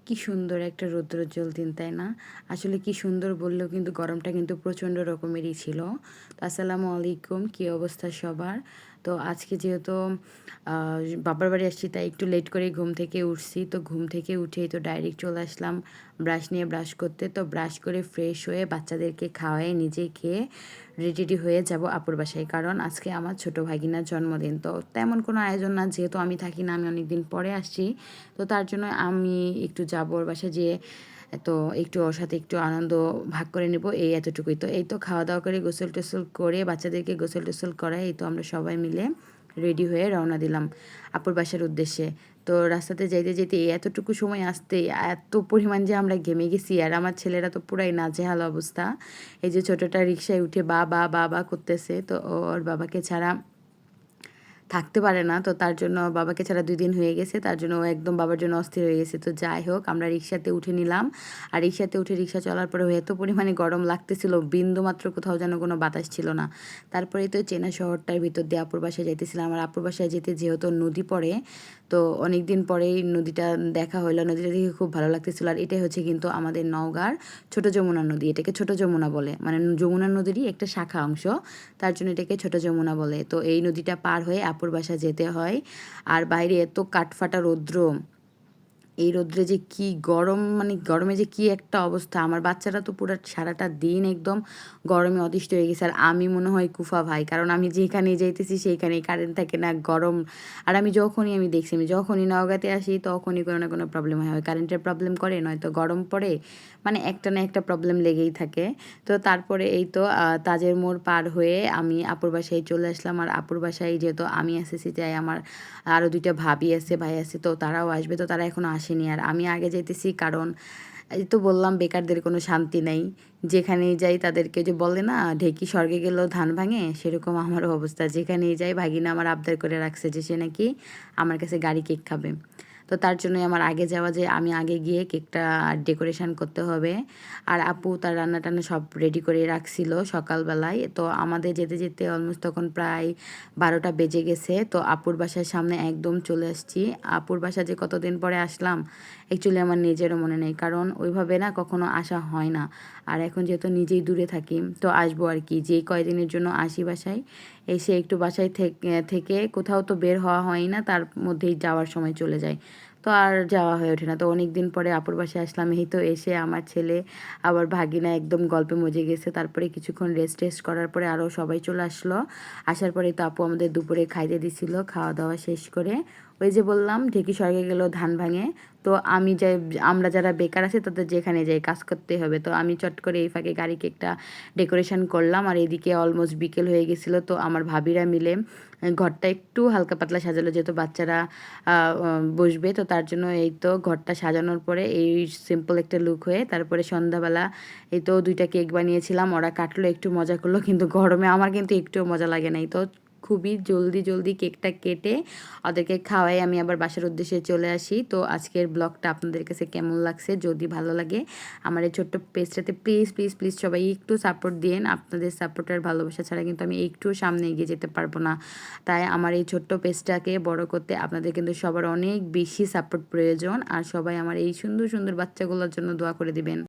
কি সুন্দর একটা রৌদ্রোজ্জ্বল দিন, তাই না? আসলে কি সুন্দর বললেও কিন্তু গরমটা কিন্তু প্রচণ্ড রকমেরই ছিল। তো আসসালামু আলাইকুম, কী অবস্থা সবার? তো আজকে যেহেতু আ বাবার বাড়ি আসছি তাই একটু লেট করেই ঘুম থেকে উঠছি। তো ঘুম থেকে উঠেই তো ডাইরেক্ট চলে আসলাম ব্রাশ নিয়ে ব্রাশ করতে। তো ব্রাশ করে ফ্রেশ হয়ে বাচ্চাদেরকে খাওয়ায়ে নিজে খেয়ে রেডি হয়ে যাব আপুর বাসায়। কারণ আজকে আমার ছোট ভাগিনার জন্মদিন। তো তেমন কোনো আয়োজন না, যেহেতু আমি থাকি না, আমি অনেকদিন পরে আসছি। তো তার জন্য আমি একটু যাবো ওর বাসায় যেয়ে তো একটু ওর সাথে একটু আনন্দ ভাগ করে নেব, এই এতটুকুই। তো এই তো খাওয়া-দাওয়া করে গোসল-টোসল করে বাচ্চাদেরকে গোসল-টোসল করাই এই তো আমরা সবাই মিলে রেডি হয়ে রওনা দিলাম আপুর বাসার উদ্দেশ্যে। তো রাস্তাতে যাইতে, যাইতে এই এতটুকু সময় আসতে এত পরিমাণ যে আমরা ঘেমে গেছি, আর আমার ছেলেরা তো পুরাই নাজেহাল অবস্থা। এই যে ছোটটা রিক্সায় উঠে বা করতেছে। তো ওর বাবাকে ছাড়া থাকতে পারে না। তো তার জন্য বাবাকে ছাড়া ২ দিন হয়ে গেছে। তার জন্য ও একদম বাবার জন্য অস্থির হয়ে গেছে। তো যাই হোক আমরা রিক্সাতে উঠে নিলাম। আর রিক্সাতে উঠে রিক্সা চলার পরেও এত পরিমাণে গরম লাগতেছিল, বিন্দুমাত্র কোথাও যেন কোনো বাতাস ছিল না। তারপরেই তো চেনা শহরটার ভিতর দিয়ে আপুর বাসায় যাইতেছিলাম। আর আপুর বাসায় যেতে যেহেতু নদী পড়ে, তো অনেকদিন পরেই নদীটা দেখা হইলো। নদীটা দেখে খুব ভালো লাগতেছিল। আর এটাই হচ্ছে কিন্তু আমাদের নওগাঁর ছোট যমুনা নদী। এটাকে ছোট যমুনা বলে। মানে যমুনা নদীরই একটা শাখা অংশ। তার জন্য এটাকে ছোট যমুনা বলে। তো এই নদীটা পার হয়ে আপুর বাসায় যেতে হয়। আর বাইরে এত কাঠফাটা রৌদ্র, এই রৌদ্রে যে কি গরম, মানে গরমে যে কি একটা অবস্থা। আমার বাচ্চারা তো পুরা সারাটা দিন একদম গরমে অতিষ্ঠ হয়ে গেছে। আর আমি মনে হয় কুফা ভাই। কারণ আমি যেখানেই যাইতেছি সেইখানেই কারেন্ট থাকে না, গরম। আর আমি দেখছি, আমি যখনই নওগাঁতে আসি তখনই কোনো না কোনো প্রবলেম হয়। হয় কারেন্টের প্রবলেম করে, নয়তো গরম পড়ে। মানে একটা না একটা প্রবলেম লেগেই থাকে। তো তারপরে এই তো তাজের মোড় পার হয়ে আমি আপুর বাসায় চলে আসলাম। আর আপুর বাসায় যেহেতু আমি এসেছি, তাই আমার আরও ২ টা ভাবি আছে, ভাই আছে, তো তারাও আসবে। তো তারা এখনও আসেনি। আর আমি আগে যাইতেছি কারণ এই তো বললাম বেকারদের কোনো শান্তি নাই। যেখানেই যাই তাদেরকে যে বলে না, ঢেঁকি স্বর্গে গেলেও ধান ভাঙে, সেরকম আমারও অবস্থা। যেখানেই যাই ভাগিনা আমার আবদার করে রাখছে যে সে নাকি আমার কাছে গাড়ি কেক খাবে। তো তার জন্যই আমার আগে যাওয়া, যে আমি আগে গিয়ে কেকটা ডেকোরেশন করতে হবে। আর আপু তার রান্না-টান্না সব রেডি করে রাখছিল সকালবেলায়। তো আমাদের যেতে, যেতে অলমোস্ট তখন প্রায় ১২টা বেজে গেছে। তো আপুর বাসার সামনে একদম চলে আসছি। আপুর বাসা যে কতদিন পরে আসলাম অ্যাকচুয়ালি আমার নিজেরও মনে নেই। কারণ ওইভাবে না কখনো আসা হয় না। আর এখন যেহেতু নিজেই দূরে থাকি, তো আসবো আর কি। যেই কয়দিনের জন্য আসি বাসায়, এসে একটু বাসায় থেকে কোথাও তো বের হওয়া হয় না, তার মধ্যেই যাওয়ার সময় চলে যায়। তো আর যাওয়া হয়ে ওঠে না। তো অনেকদিন পরে আপুর বাসায় আসলাম। এই তো এসে আমার ছেলে আবার ভাগিনা একদম গল্পে মজে গেছে। তারপরে কিছুক্ষণ রেস্ট করার পরে আরও সবাই চলে আসলো। আসার পরেই তো আপু আমাদের দুপুরে খাইতে দিছিল। খাওয়া-দাওয়া শেষ করে ওই যে বললাম ঢেঁকি স্বর্গে গেলেও ধান ভাঙে। তো আমরা যারা বেকার আছি তাদের যেখানে যাই কাজ করতেই হবে। তো আমি চট করে এই ফাঁকে গাড়ি কেকটা ডেকোরেশন করলাম। আর এদিকে অলমোস্ট বিকেল হয়ে গেছিলো। তো আমার ভাবিরা মিলে ঘরটা একটু হালকা পাতলা সাজালো, যেহেতু বাচ্চারা বসবে। তো তার জন্য এই তো ঘরটা সাজানোর পরে এই সিম্পল একটা লুক হয়ে তারপরে সন্ধ্যাবেলা এই তো ২ টা কেক বানিয়েছিলাম। ওরা কাটলো, একটু মজা করলো। কিন্তু গরমে আমার কিন্তু একটুও মজা লাগে নাই। তো খুবই জলদি কেকটা কেটে ওদেরকে খাওয়াই আমি আবার বাসার উদ্দেশ্যে চলে আসি। তো আজকের ব্লগটা আপনাদের কাছে কেমন লাগছে? যদি ভালো লাগে আমার এই ছোট্ট পেজটাতে প্লিজ সবাই একটু সাপোর্ট দিয়েন। আপনাদের সাপোর্ট আর ভালোবাসা ছাড়া কিন্তু আমি একটুও সামনে এগিয়ে যেতে পারবো না। তাই আমার এই ছোট্ট পেজটাকে বড় করতে আপনাদের কিন্তু সবার অনেক বেশি সাপোর্ট প্রয়োজন। আর সবাই আমার এই সুন্দর বাচ্চাগুলোর জন্য দোয়া করে দিবেন।